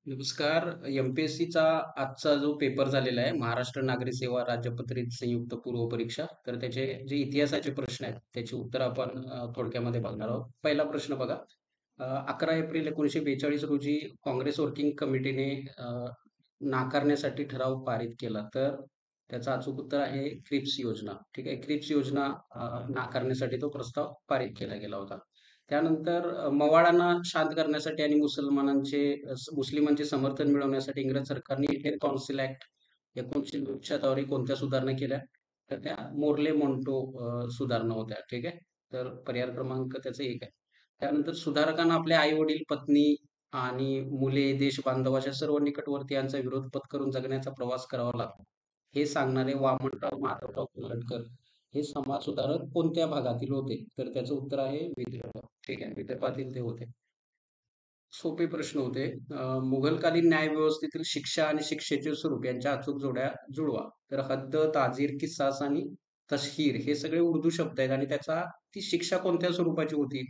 नमस्कार. एम-पी-एस-सीचा आजचा जो पेपर झालेला आहे, महाराष्ट्र नागरी सेवा राज्यपत्रित संयुक्त पूर्व परीक्षा. तर त्याचे जे इतिहासाचे प्रश्न आहेत, त्याची उत्तर आपण थोडक्यामध्ये बघणार आहोत. पहिला प्रश्न बघा. 11 एप्रिल 1942 रोजी काँग्रेस वर्किंग कमिटीने नाकारण्यासाठी ठराव पारित केला. तर त्याचं अचूक उत्तर आहे क्रिप्स योजना. ठीक आहे. क्रिप्स योजना नाकारण्यासाठी तो प्रस्ताव पारित केला गेला होता. त्यानंतर मवाळांना शांत करण्यासाठी आणि मुस्लिमांचे समर्थन मिळवण्यासाठी इंग्रज सरकारने इंडियन कौन्सिल ऍक्ट 1976 कोणत्या सुधारणा केल्या? तर त्या मोर्ले मॉन्टो सुधारणा होत्या. ठीक आहे. तर पर्याय क्रमांक त्याचा 1 आहे. त्यानंतर सुधारकांना आपल्या आई-वडील, पत्नी आणि मुले, देशबांधव अशा सर्व निकटवर्ती यांचा विरोध पत्करून जगण्याचा प्रवास करावा लागतो. हे सांगणारे वामनराव माधवराव कोल्हटकर हे समाजसुधारक कोणत्या भागातील होते? तर त्याचं उत्तर आहे विदर्भ. ठीक आहे. विदर्भातील ते होते. सोपे प्रश्न होते. मुघलकालीन न्यायव्यवस्थेतील शिक्षा आणि शिक्षेचे स्वरूप यांच्या अचूक जोड्या जुळवा. तर हद्द, ताजीर, किसास आणि तशहीर हे सगळे उर्दू शब्द आहेत आणि ती शिक्षा कोणत्या स्वरूपाची होती?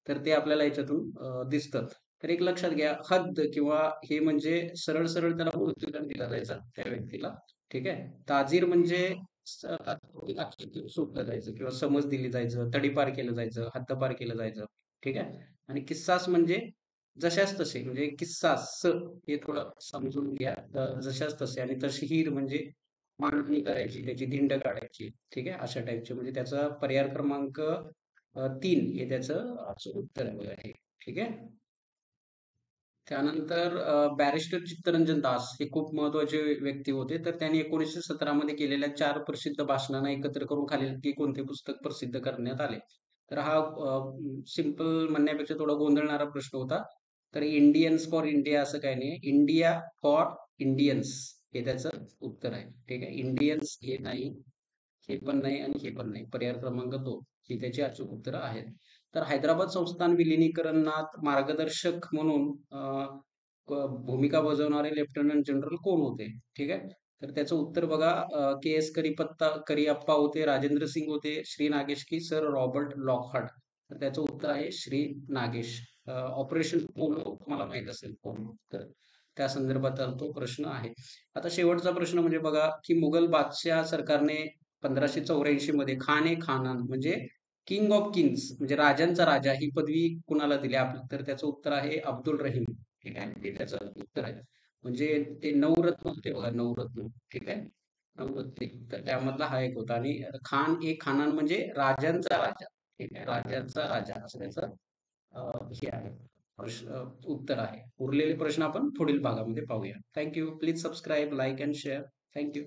तर ते आपल्याला याच्यातून दिसतं. तर एक लक्षात घ्या, हद्द किंवा हे म्हणजे सरळ सरळ त्याला मृत्यूदंड दिला जायचा त्या व्यक्तीला. ठीक आहे. ताजीर म्हणजे सुटलं जायचं किंवा समज दिली जायचं, तडीपार केलं जायचं, हद्दपार केलं जायचं. ठीक आहे. आणि किस्सास म्हणजे जशास तसे म्हणजे किस्सास हे थोडं समजून घ्या. जशास तसे आणि तशहीर म्हणजे मांडणी करायची, त्याची धिंड काढायची. ठीक आहे. अशा टाईपचे म्हणजे त्याचा पर्याय क्रमांक 3 हे त्याचं उत्तर आहे बघा हे. ठीक आहे. त्यानंतर बॅरिस्टर चित्तरंजन दास हे खूप महत्वाचे व्यक्ती होते. तर त्यांनी 1917 मध्ये केलेल्या 4 प्रसिद्ध भाषणांना एकत्र करून खालीलपैकी कोणते पुस्तक प्रसिद्ध करण्यात आले? तर हा सिंपल म्हणण्यापेक्षा थोडा गोंधळणारा प्रश्न होता. तर इंडियन्स फॉर इंडिया असं काही नाही. इंडिया फॉर इंडियन्स हे त्याचं उत्तर आहे. ठीक आहे. इंडियन्स हे नाही, हे पण नाही आणि हे पण नाही. पर्याय क्रमांक 2 ही त्याची अचूक उत्तरं आहेत. तर हैदराबाद संस्थान विलिनीकरणात मार्गदर्शक म्हणून भूमिका बजावणारे लेफ्टनंट जनरल कोण होते? ठीक आहे. तर त्याचं उत्तर बघा, के एस करिअप्पा होते, राजेंद्र सिंग होते, श्री नागेश की सर रॉबर्ट लॉकहार्ट. तर त्याचं उत्तर आहे श्री नागेश. ऑपरेशन पोलो तुम्हाला माहित असेल पोलो. तर त्या संदर्भात तो प्रश्न आहे. आता शेवटचा प्रश्न म्हणजे बघा, की मुघल बादशाह सरकारने 1584 मध्ये खान ए खानान म्हणजे किंग ऑफ किंग्स म्हणजे राजांचा राजा ही पदवी कुणाला दिली? तर त्याचं उत्तर आहे अब्दुल रहीम. ठीक आहे. ते त्याचं उत्तर आहे. म्हणजे ते नवरत्न होते बघा, नवरत्न. ठीक आहे. नवरत्ने. तर त्यामधला हा एक होता आणि खान ए खानान म्हणजे राजांचा राजा. ठीक आहे. राजांचा राजा असं त्याचं हे आहे. उत्तर आहे. उरलेले प्रश्न आपण पुढील भागामध्ये पाहूया. Thank you. Please subscribe, like and share. Thank you.